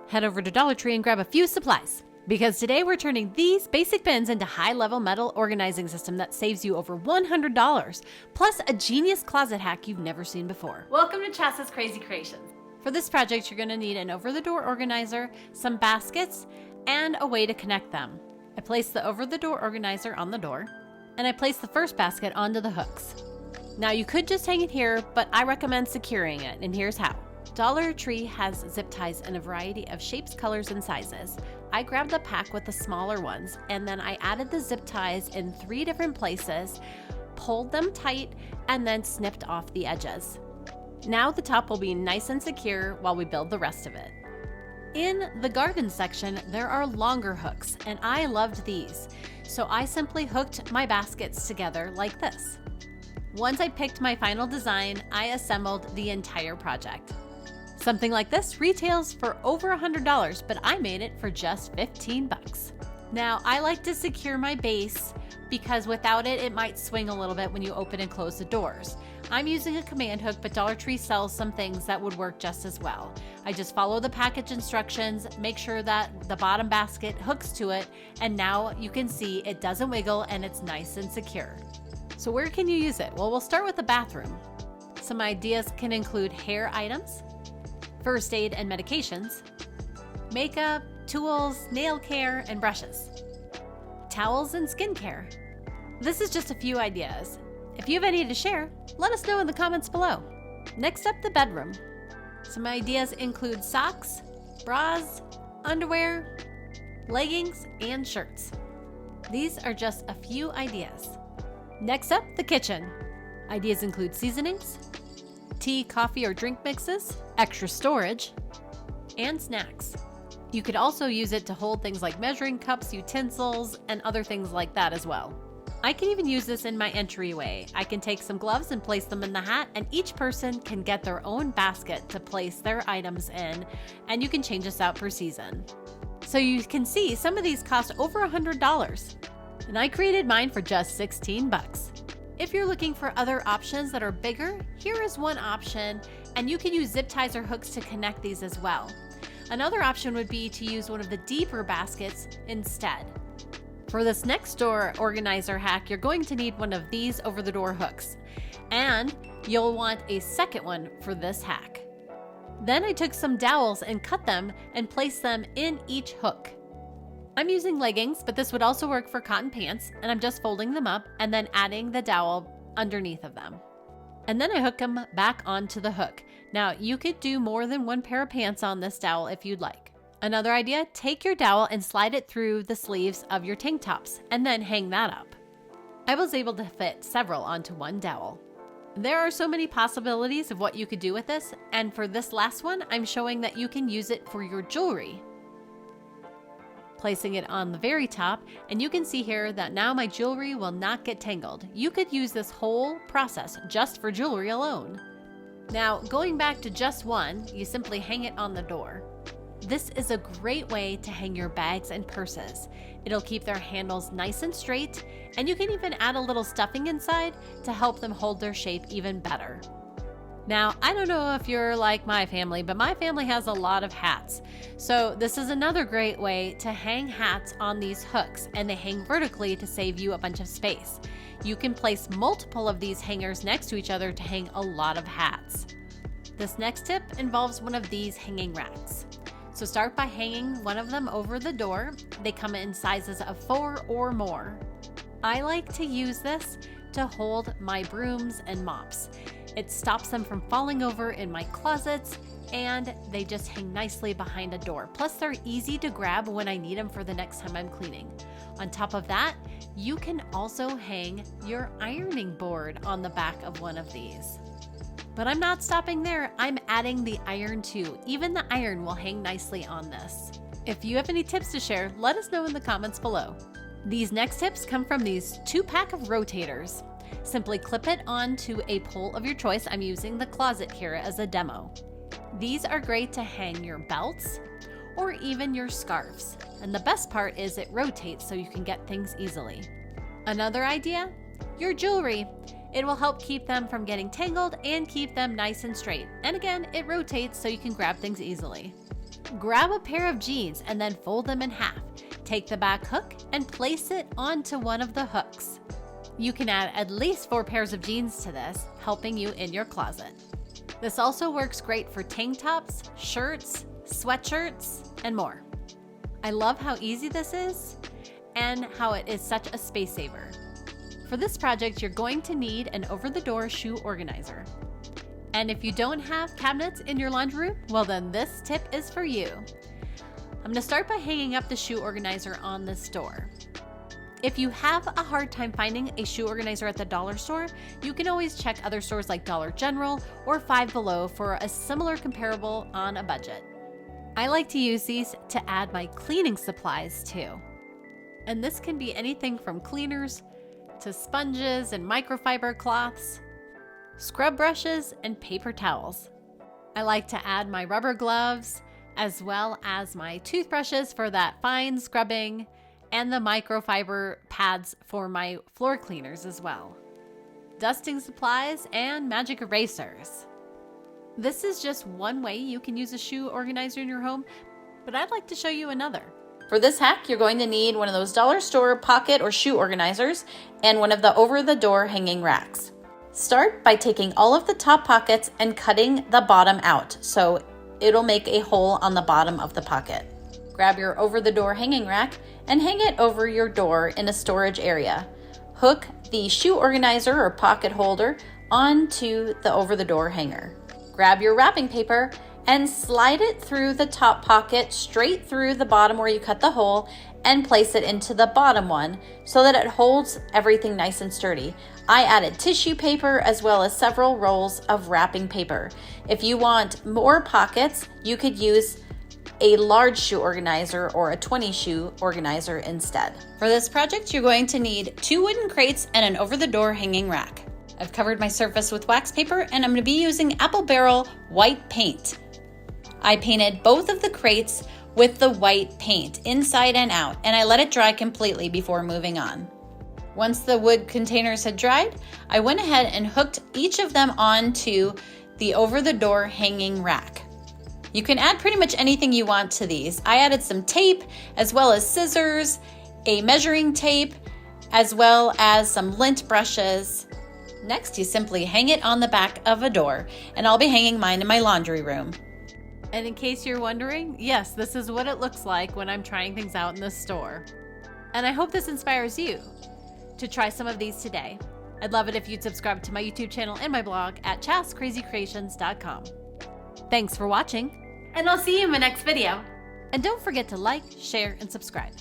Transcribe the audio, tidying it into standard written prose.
head over to Dollar Tree and grab a few supplies. Because today we're turning these basic bins into high-level metal organizing system that saves you over $100, plus a genius closet hack you've never seen before. Welcome to chascrazycreations. For this project, you're going to need an over-the-door organizer, some baskets, and a way to connect them. I placed the over-the-door organizer on the door, and I placed the first basket onto the hooks. Now you could just hang it here, but I recommend securing it, and here's how. Dollar Tree has zip ties in a variety of shapes, colors, and sizes. I grabbed the pack with the smaller ones, and then I added the zip ties in 3 different places, pulled them tight, and then snipped off the edges. Now the top will be nice and secure while we build the rest of it. In the garden section, there are longer hooks, and I loved these, so I simply hooked my baskets together like this. Once I picked my final design, I assembled the entire project. Something like this retails for over $100, but I made it for just 15 bucks. Now, I like to secure my base because without it, it might swing a little bit when you open and close the doors. I'm using a command hook, but Dollar Tree sells some things that would work just as well. I just follow the package instructions, make sure that the bottom basket hooks to it, and now you can see it doesn't wiggle and it's nice and secure. So where can you use it? Well, we'll start with the bathroom. Some ideas can include hair items, first aid and medications, makeup, tools, nail care, and brushes, towels and skincare. This is just a few ideas. If you have any to share, let us know in the comments below. Next up, the bedroom. Some ideas include socks, bras, underwear, leggings, and shirts. These are just a few ideas. Next up, the kitchen. Ideas include seasonings, tea, coffee, or drink mixes, extra storage, and snacks. You could also use it to hold things like measuring cups, utensils, and other things like that as well. I can even use this in my entryway. I can take some gloves and place them in the hat, and each person can get their own basket to place their items in, and you can change this out per season. So you can see some of these cost over $100, and I created mine for just 16 bucks. If you're looking for other options that are bigger, here is one option, and you can use zip ties or hooks to connect these as well. Another option would be to use one of the deeper baskets instead. For this next door organizer hack, you're going to need one of these over-the-door hooks, and you'll want a second one for this hack. Then I took some dowels and cut them and placed them in each hook. I'm using leggings, but this would also work for cotton pants, and I'm just folding them up and then adding the dowel underneath of them. And then I hook them back onto the hook. Now, you could do more than one pair of pants on this dowel if you'd like. Another idea, take your dowel and slide it through the sleeves of your tank tops and then hang that up. I was able to fit several onto one dowel. There are so many possibilities of what you could do with this, and for this last one, I'm showing that you can use it for your jewelry. Placing it on the very top, and you can see here that now my jewelry will not get tangled. You could use this whole process just for jewelry alone. Now, going back to just one, you simply hang it on the door. This is a great way to hang your bags and purses. It'll keep their handles nice and straight, and you can even add a little stuffing inside to help them hold their shape even better. Now, I don't know if you're like my family, but my family has a lot of hats. So this is another great way to hang hats on these hooks, and they hang vertically to save you a bunch of space. You can place multiple of these hangers next to each other to hang a lot of hats. This next tip involves one of these hanging racks. So start by hanging one of them over the door. They come in sizes of 4 or more. I like to use this to hold my brooms and mops. It stops them from falling over in my closets, and they just hang nicely behind a door. Plus, they're easy to grab when I need them for the next time I'm cleaning. On top of that, you can also hang your ironing board on the back of one of these. But I'm not stopping there. I'm adding the iron too. Even the iron will hang nicely on this. If you have any tips to share, let us know in the comments below. These next tips come from these 2-pack of rotators. Simply clip it onto a pole of your choice. I'm using the closet here as a demo. These are great to hang your belts or even your scarves. And the best part is it rotates so you can get things easily. Another idea, your jewelry. It will help keep them from getting tangled and keep them nice and straight. And again, it rotates so you can grab things easily. Grab a pair of jeans and then fold them in half. Take the back hook and place it onto one of the hooks. You can add at least 4 pairs of jeans to this, helping you in your closet. This also works great for tank tops, shirts, sweatshirts, and more. I love how easy this is and how it is such a space saver. For this project, you're going to need an over-the-door shoe organizer. And if you don't have cabinets in your laundry room, well then this tip is for you. I'm gonna start by hanging up the shoe organizer on this door. If you have a hard time finding a shoe organizer at the dollar store, you can always check other stores like Dollar General or Five Below for a similar comparable on a budget. I like to use these to add my cleaning supplies too. And this can be anything from cleaners to sponges and microfiber cloths, scrub brushes, and paper towels. I like to add my rubber gloves as well as my toothbrushes for that fine scrubbing and the microfiber pads for my floor cleaners as well. Dusting supplies and magic erasers. This is just one way you can use a shoe organizer in your home, but I'd like to show you another. For this hack, you're going to need one of those dollar store pocket or shoe organizers and one of the over-the-door hanging racks. Start by taking all of the top pockets and cutting the bottom out so it'll make a hole on the bottom of the pocket. Grab your over-the-door hanging rack and hang it over your door in a storage area. Hook the shoe organizer or pocket holder onto the over-the-door hanger. Grab your wrapping paper and slide it through the top pocket straight through the bottom where you cut the hole and place it into the bottom one so that it holds everything nice and sturdy. I added tissue paper as well as several rolls of wrapping paper. If you want more pockets, you could use a large shoe organizer or a 20 shoe organizer instead. For this project, you're going to need 2 wooden crates and an over-the-door hanging rack. I've covered my surface with wax paper and I'm going to be using apple barrel white paint. I painted both of the crates with the white paint inside and out, and I let it dry completely before moving on. Once the wood containers had dried, I went ahead and hooked each of them onto the over-the-door hanging rack. You can add pretty much anything you want to these. I added some tape as well as scissors, a measuring tape, as well as some lint brushes. Next, you simply hang it on the back of a door, and I'll be hanging mine in my laundry room. And in case you're wondering, yes, this is what it looks like when I'm trying things out in the store. And I hope this inspires you to try some of these today. I'd love it if you'd subscribe to my YouTube channel and my blog at chascrazycreations.com. Thanks for watching, and I'll see you in my next video. And don't forget to like, share, and subscribe.